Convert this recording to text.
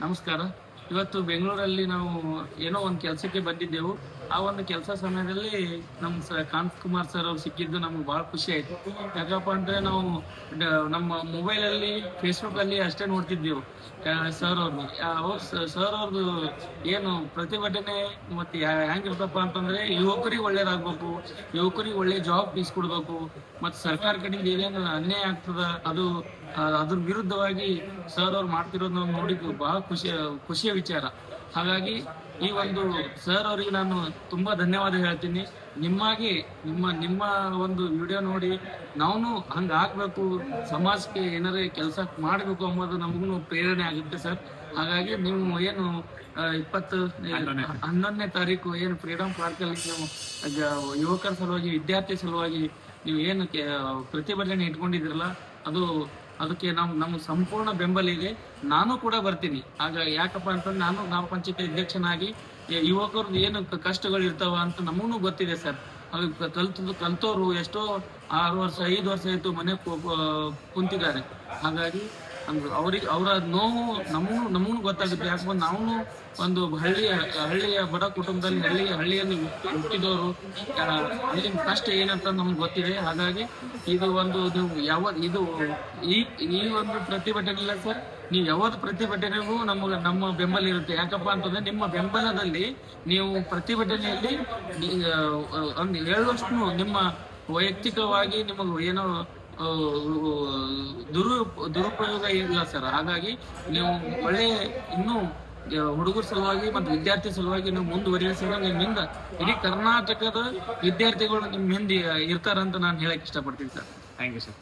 ನಮಸ್ಕಾರ. ಇವತ್ತು ಬೆಂಗಳೂರಲ್ಲಿ ನಾವು ಏನೋ ಒಂದು ಕೆಲಸಕ್ಕೆ ಬಂದಿದ್ದೆವು. ಆ ಒಂದು ಕೆಲಸ ಸಮಯದಲ್ಲಿ ನಮ್ಮ ಕಾಂತ್ ಕುಮಾರ್ ಸರ್ ಅವ್ರು ಸಿಕ್ಕಿದ್ದು ನಮ್ಗೆ ಭಾಳ ಖುಷಿ ಆಯಿತು. ಯಾಕಪ್ಪ ಅಂದರೆ ನಾವು ನಮ್ಮ ಮೊಬೈಲಲ್ಲಿ ಫೇಸ್ಬುಕ್ಕಲ್ಲಿ ಅಷ್ಟೇ ನೋಡ್ತಿದ್ದೆವು ಸರ್ ಅವ್ರನ್ನ. ಸರ್ ಅವ್ರದ್ದು ಏನು ಪ್ರತಿಭಟನೆ ಮತ್ತು ಹೆಂಗಿರ್ತಪ್ಪ ಅಂತಂದರೆ ಯುವಕರಿಗೆ ಒಳ್ಳೇದಾಗಬೇಕು, ಯುವಕರಿಗೆ ಒಳ್ಳೆ ಜಾಬ್ ಕೊಡಬೇಕು, ಮತ್ತು ಸರ್ಕಾರ ಕಡೆಯಿಂದ ಏನೇನು ಅನ್ಯಾಯ ಆಗ್ತದ ಅದ್ರ ವಿರುದ್ಧವಾಗಿ ಸರ್ ಅವ್ರು ಮಾಡ್ತಿರೋದು ನಾವು ನೋಡಿದ್ದು ಬಹಳ ಖುಷಿಯ ವಿಚಾರ. ಹಾಗಾಗಿ ಈ ಒಂದು ಸರ್ ಅವರಿಗೆ ನಾನು ತುಂಬಾ ಧನ್ಯವಾದ ಹೇಳ್ತೀನಿ. ನಿಮ್ಮಾಗಿ ನಿಮ್ಮ ಒಂದು ವಿಡಿಯೋ ನೋಡಿ ನಾವು ಹಂಗೆ ಆಗ್ಬೇಕು, ಸಮಾಜಕ್ಕೆ ಏನಾರೇ ಕೆಲಸ ಮಾಡಬೇಕು ಅನ್ನೋದು ನಮಗೂ ಪ್ರೇರಣೆ ಆಗುತ್ತೆ ಸರ್. ಹಾಗಾಗಿ ನೀವು ಏನು 11ನೇ ತಾರೀಕು ಏನು ಫ್ರೀಡಮ್ ಪಾರ್ಕಲ್ಲಿ ನೀವು ಯುವಕರ ಸಲುವಾಗಿ, ವಿದ್ಯಾರ್ಥಿ ಸಲುವಾಗಿ ನೀವು ಏನು ಪ್ರತಿಭಟನೆ ಇಟ್ಕೊಂಡಿದ್ರಲ್ಲ, ಅದಕ್ಕೆ ನಮ್ಮ ಸಂಪೂರ್ಣ ಬೆಂಬಲ ಇದೆ. ನಾನು ಕೂಡ ಬರ್ತೀನಿ. ಆಗ ಯಾಕಪ್ಪ ಅಂತಂದ್ರೆ ನಾನು ಗ್ರಾಮ ಪಂಚಾಯತಿ ಅಧ್ಯಕ್ಷನಾಗಿ ಯುವಕರದ್ದು ಏನು ಕಷ್ಟಗಳು ಇರ್ತಾವ ಅಂತ ನಮಗೂ ಗೊತ್ತಿದೆ ಸರ್. ಅದು ಕಲ್ತೋರು ಎಷ್ಟೋ 6 ವರ್ಷ 5 ವರ್ಷ ಆಯಿತು ಮನೆ ಕುಂತಿದ್ದಾರೆ. ಹಾಗಾಗಿ ಅವ್ರಿಗೆ ಅವರ ನೋವು ನಮಗೂ ಗೊತ್ತಾಗುತ್ತೆ. ಯಾಕಂದ್ರೆ ನಾವು ಒಂದು ಹಳ್ಳಿಯ ಬಡ ಕುಟುಂಬದಲ್ಲಿ ಹಳ್ಳಿಯಲ್ಲಿ ಹುಟ್ಟಿದವರು, ಅಲ್ಲಿ ಕಷ್ಟ ಏನಂತ ನಮ್ಗೆ ಗೊತ್ತಿದೆ. ಹಾಗಾಗಿ ಇದು ಒಂದು ಈ ಒಂದು ಪ್ರತಿಭಟನೆ ಇಲ್ಲ ಸರ್, ನೀವು ಯಾವ್ದು ಪ್ರತಿಭಟನೆಗೂ ನಮ್ಮ ಬೆಂಬಲ ಇರುತ್ತೆ. ಯಾಕಪ್ಪ ಅಂತಂದ್ರೆ ನಿಮ್ಮ ಬೆಂಬಲದಲ್ಲಿ ನೀವು ಪ್ರತಿಭಟನೆಯಲ್ಲಿ ಒಂದು ಹೇಳುವಷ್ಟು ನಿಮ್ಮ ವೈಯಕ್ತಿಕವಾಗಿ ನಿಮಗೆ ಏನೋ ದುರುಪಯೋಗ ಇಲ್ಲ ಸರ್. ಹಾಗಾಗಿ ನೀವು ಇನ್ನೂ ಹುಡುಗರ ಸಲುವಾಗಿ ಮತ್ತು ವಿದ್ಯಾರ್ಥಿ ಸಲುವಾಗಿ ನೀವು ಮುಂದುವರಿಸಿದ್ರೆ ನಿಮ್ಮಿಂದ ಇಡೀ ಕರ್ನಾಟಕದ ವಿದ್ಯಾರ್ಥಿಗಳು ನಿಮ್ಮ ಹಿಂದೆ ಇರ್ತಾರಂತ ನಾನು ಹೇಳಕ್ ಇಷ್ಟಪಡ್ತೀನಿ ಸರ್. Thank you sir.